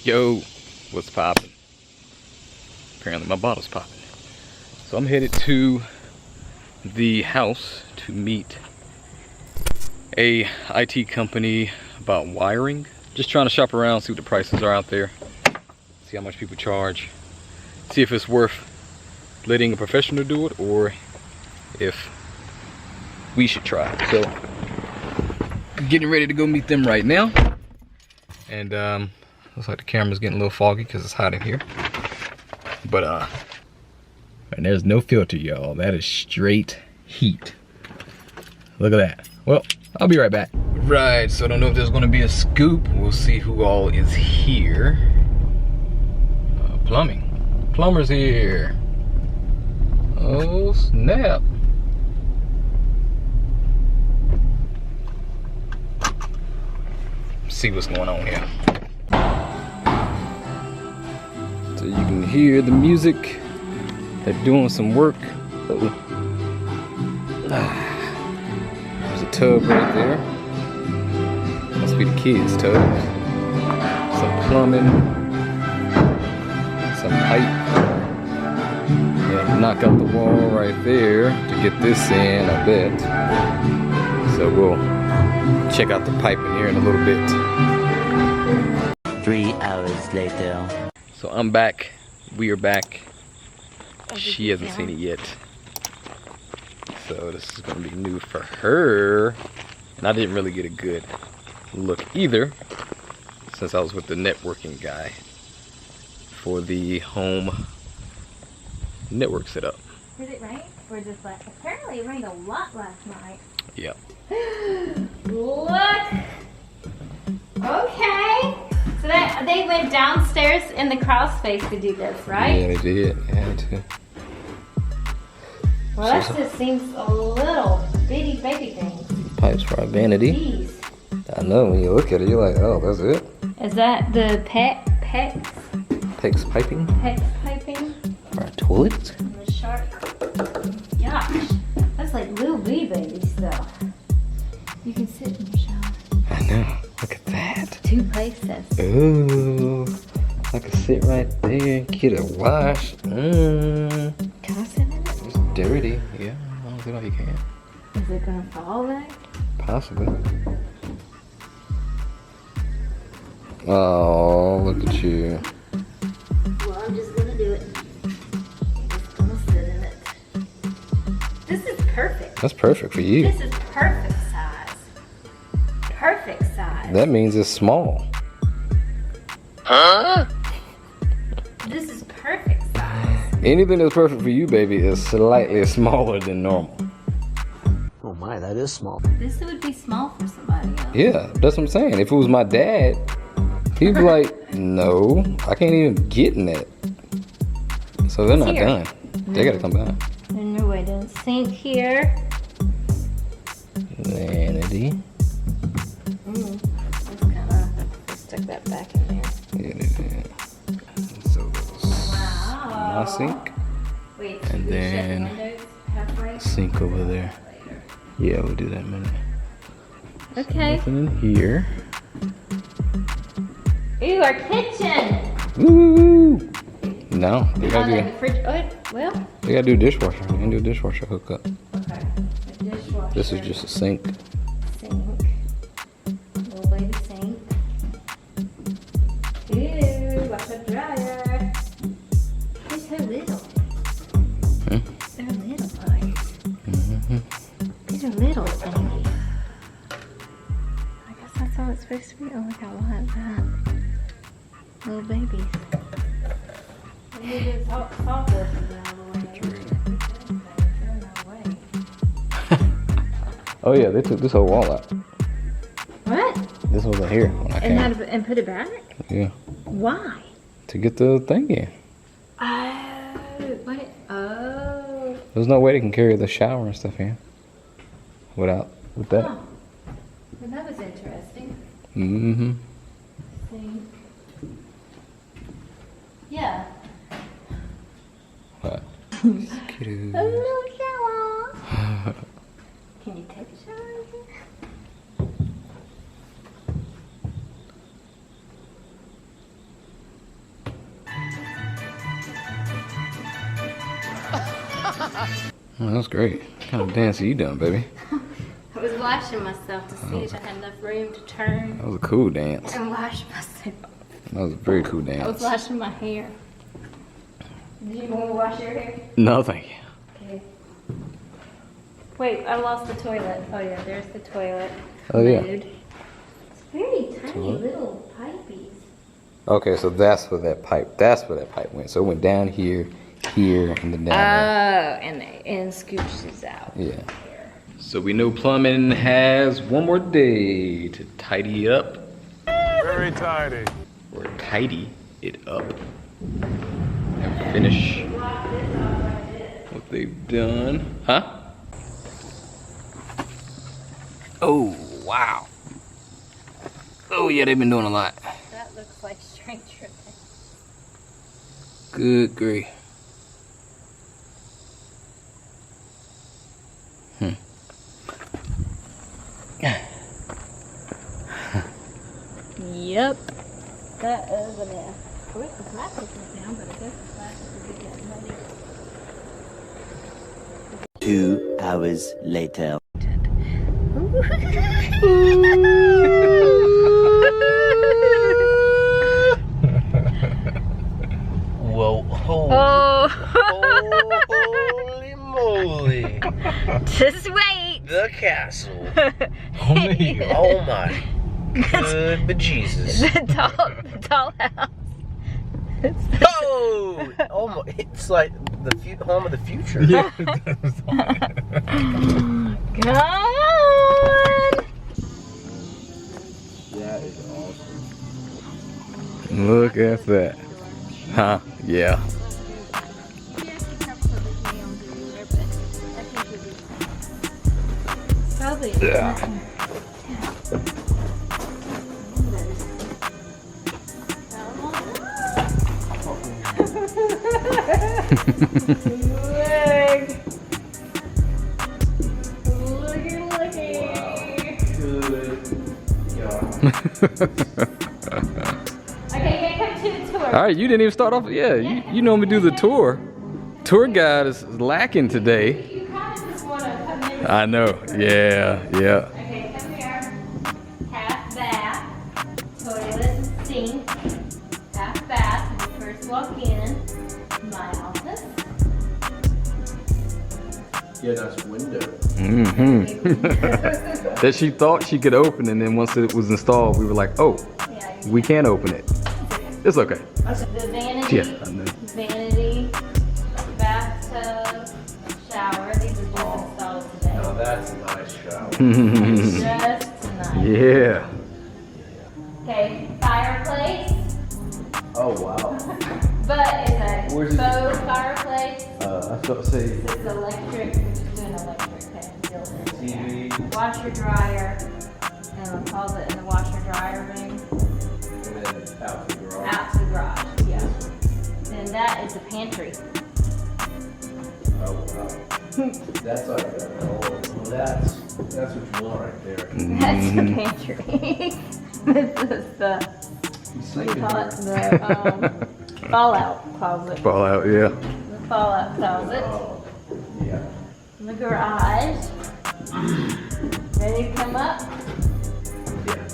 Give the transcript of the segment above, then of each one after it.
Yo, what's poppin'? Apparently my bottle's popping. So I'm headed to the house to meet a IT company about wiring. Just trying to shop around, see what the prices are out there, see how much people charge, see if it's worth letting a professional do it or if we should try it. So getting ready to go meet them right now. And looks like the camera's getting a little foggy because it's hot in here. But and there's no filter, y'all. That is straight heat. Look at that. Well, I'll be right back. Right, so I don't know if there's gonna be a scoop. We'll see who all is here. Plumbing. Plumber's here. Oh, snap. See what's going on here. So you can hear the music. They're doing some work. There's a tub right there. Must be the kids' tub. Some plumbing. Some pipe. Yeah, knock out the wall right there to get this in, I bet. So we'll check out the pipe in here in a little bit. 3 hours later. So I'm back. We are back. She hasn't seen it yet. So this is gonna be new for her. And I didn't really get a good look either, since I was with the networking guy for the home network setup. Is it right? Or just like, apparently it rained a lot last night. Yep. Look! Okay. So that they went downstairs in the crawl space to do this, right? Yeah, they did. They had to. Well, that just seems a little bitty baby thing. Pipes for our vanity. Jeez. I know, when you look at it, you're like, oh, that's it? Is that the PEX piping? PEX piping? For our toilets? And the shark. Gosh. That's like little wee baby stuff. You can sit in the shower. I know. Look at that. 2 places. Ooh. I can sit right there and get a wash. Can I sit in it? It's dirty. Yeah, as long as you can. Is it gonna fall back? Possibly. Oh, look at you. Well, I'm just gonna do it. I'm just gonna sit in it. This is perfect. That's perfect for you. This is perfect size. Perfect size. That means it's small. Huh? This is perfect size. Anything that's perfect for you, baby, is slightly smaller than normal. Oh my, that is small. This would be small for somebody else. Yeah, that's what I'm saying. If it was my dad, he'd be like, no, I can't even get in that. So they're not done. They gotta come back. And your way to sink here. Vanity. Let's kind of stick that back in there. Yeah, they did. So Wow. my sink. Wait, And should we shut the then windows halfway? sink over there. Yeah, we'll do that in a minute. Okay. Nothing in here. Ooh, our kitchen. Woo! No, they Oh, gotta the do. fridge. Oh, well. They gotta do dishwasher. You can do dishwasher hookup. Okay. A dishwasher. This is just a sink. Sink. Little baby sink. Ew, watch the dryer. They're so little. Hmm? They're little boys. These are little thingy. I guess that's all it's supposed to be. Oh, look how long is that. Little babies. We need to salt this out of the way. Oh yeah, they took this whole wall out. What? This wasn't here when I came. And put it back? Yeah, Why? to get the thing in. Oh, wait. Oh. There's no way they can carry the shower and stuff in with that. Oh. Well, that was interesting. Mm-hmm. Sink. Yeah. What? A little shower. Can you take a shower in here? Oh, that's great. What kind of dance are you doing, baby? I was washing myself to see if I had enough room to turn That was a cool dance. and wash myself. That was a very cool I was dance. washing my hair. Did you want to wash your hair? No, thank you. Okay. Wait, I lost the toilet. Oh yeah, there's the toilet. Oh, yeah. Mood. It's very tiny little pipies. Okay, so that's where that pipe went. So it went down here, here, and then down there. And scooches out. Yeah. So we know plumbing has one more day to tidy up. Very tidy. Or tidy it up. And finish what they've done. Huh? Oh, wow. Oh, yeah, they've been doing a lot. That looks like strength tripping. Good grief. Yep. That is a mess. I wish the plastic was down, but I guess the plastic would be getting muddy. 2 hours later. Whoa, holy moly. Just wait. The castle. Oh my. Good bejesus. The tall house. Oh! Oh my, it's like the home of the future. Yeah. Come on. That is awesome. Look at that. Huh? Yeah. Probably. Yeah. Okay, come to the tour. All right, you didn't even start off. Yeah, you normally do the tour. Tour guide is lacking today. You kind of just want to come in. I know. Yeah, yeah. Okay, come here. Half bath, toilet and sink. Half bath when you first walk in. My office. Yeah, that's window. Mm-hmm. That she thought she could open, and then once it was installed, we were like, oh, Yeah, we can't open it. It's okay. the vanity. Yeah, I know. Vanity, bathtub, shower. These are just installed today. Now that's a nice shower. Just tonight. Yeah. Okay, fireplace, Oh wow. but it's a Where's it? faux fireplace. I was about to say It's electric, we're just doing electric kind of building. TV. Washer dryer, and a closet in the washer dryer room, and then out the garage. out to the garage, yeah. And that is the pantry. Oh wow. That's like well, that's what you want right there. That's the pantry. This is the, You what do sleep you in call it, here. the fallout closet. Fallout, yeah. The fallout closet. Oh, yeah. The garage. Ready to come up? Yeah.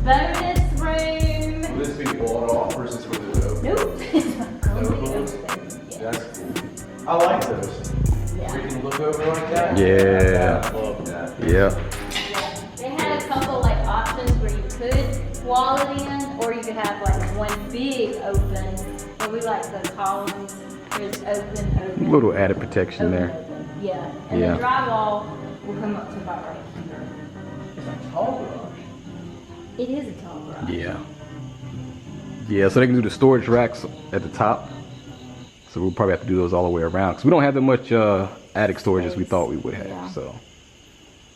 Bonus room. Will this be walled off versus with it open? Nope. It's not going to be No. open. Yeah. That's cool. I like those. Yeah. Where you can look over like that. Yeah. I love that. Yeah. Yeah. They had a couple like options where you could wall it in, or you could have like one big open. But we like the columns. There's open. Little added protection there. Open. Yeah. And Yeah. the drywall will come up to about right here. It's a tall garage. It is a tall garage. Yeah. Yeah, so they can do the storage racks at the top. So we'll probably have to do those all the way around. Because we don't have that much attic storage as we thought we would have. Yeah. So,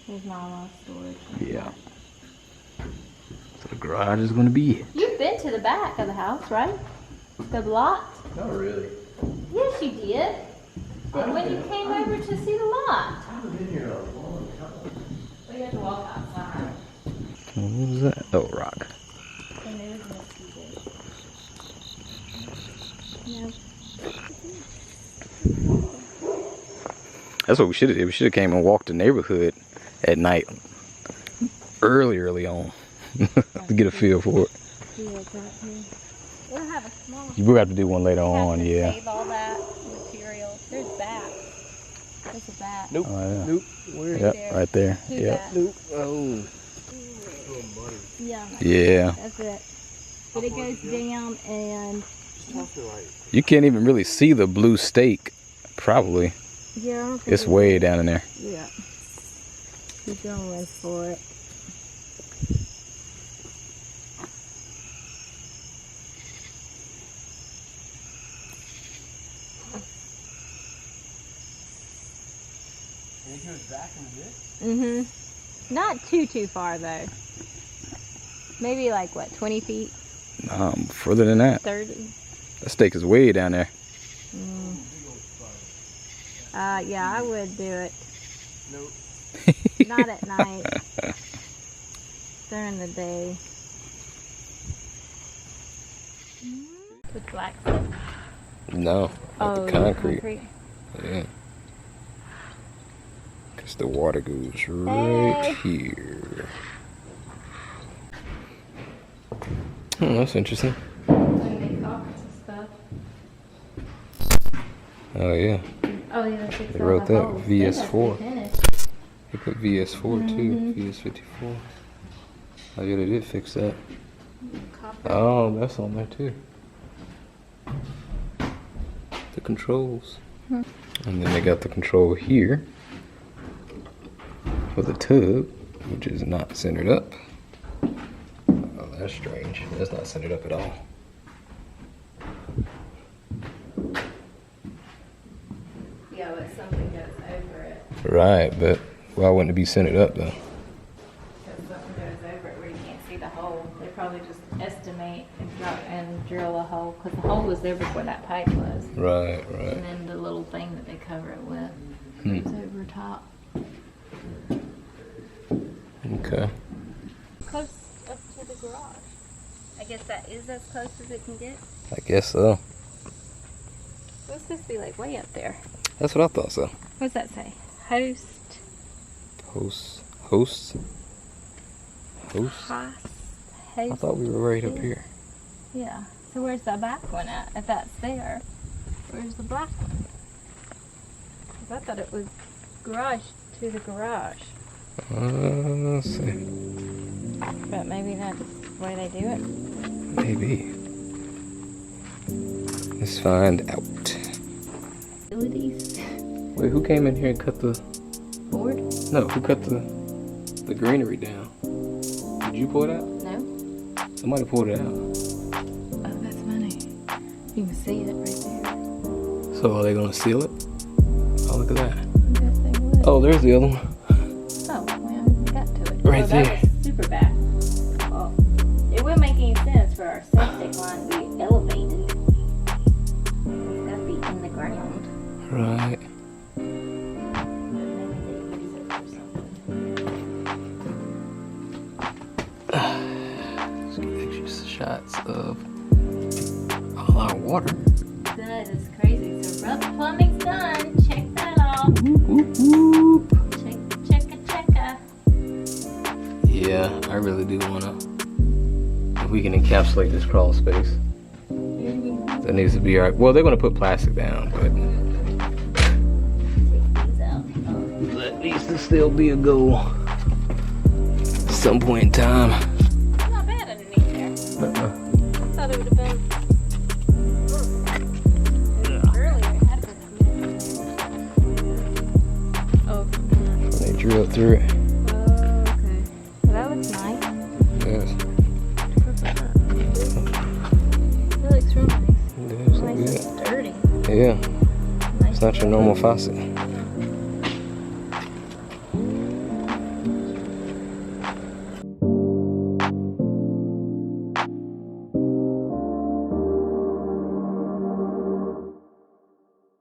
There's not a lot of storage. yeah. So the garage is going to be it. You've been to the back of the house, right? The lot? Not really. Yes, you did. When you came over to see the lot. I haven't been here in a long time. We had to walk outside. What was that? Oh, rock. And there was no TV. No. That's what we should have did. We should have came and walked the neighborhood at night, early on, to get a feel for it. Yeah, exactly. We'll have a small. You will have to do one later on, to yeah. Save all that material. There's bat. There's a bat. Nope. Oh, yeah. Nope. Where? Yep, right there. Who's Yep. that? Nope. Oh. Yeah. Yeah. That's it. But it goes down and. You can't even really see the blue stake, probably. Yeah, I don't think It's way down in there. Yeah. He's going for it. And it goes back in this? Mm-hmm. Not too far though. Maybe like what, 20 feet? Further than that. 30? That stake is way down there. Yeah, I would do it. Nope. Not at night. During the day. With black stuff. No, Oh, the concrete. Yeah. Because the water goes right here. Oh, that's interesting. Oh, yeah. Oh, yeah, They wrote that VS4. They put VS4 too. VS54. Oh, yeah, they did fix that. Oh, that's on there too. The controls. And then they got the control here for the tub, which is not centered up. Oh, that's strange. That's not centered up at all. Yeah, but something goes over it. Right, but why wouldn't it be centered up though? Because something goes over it where you can't see the hole. They probably just estimate and drill a hole. Because the hole was there before that pipe was. Right, And right. then the little thing that they cover it with goes over top. Okay. Close up to the garage. I guess that is as close as it can get. I guess so. What's this be like way up there? That's what I thought so. What's that say? Host. Hosts? Host. I thought we were right up here. Yeah. So where's the back one at? If that's there, where's the black one? 'Cause I thought it was garage to the garage. Let's see. But maybe that's the way they do it. Maybe. Let's find out. Utilities. Wait, who came in here and cut the... Board? No, who cut the greenery down? Did you pull it out? No. Somebody pulled it out. Oh, that's funny. You can see it right there. So are they gonna seal it? Oh, look at that. I guess they would. Oh, there's the other one. Oh, well, we got to it. Right oh, there. That was super bad. Well, it wouldn't make any sense for our septic line to be elevated. It's got to be in the ground. Right. But maybe they use it for something. Let's get extra shots of all our water. That is crazy. So rough plumbing's done. Check that off. Whoop, whoop. Checka. Yeah, I really do wanna. If we can encapsulate this crawl space, that needs to be alright. Well, they're gonna put plastic down, but Take these out. that needs to still be a goal. At some point in time. It's not bad underneath there. I thought it would have been. Earlier, it had been. Oh, When they drill through it. okay. Well, that looks nice. Yes. That looks real nice. It does look Nice good. and sturdy. Yeah. Nice It's not your normal faucet. and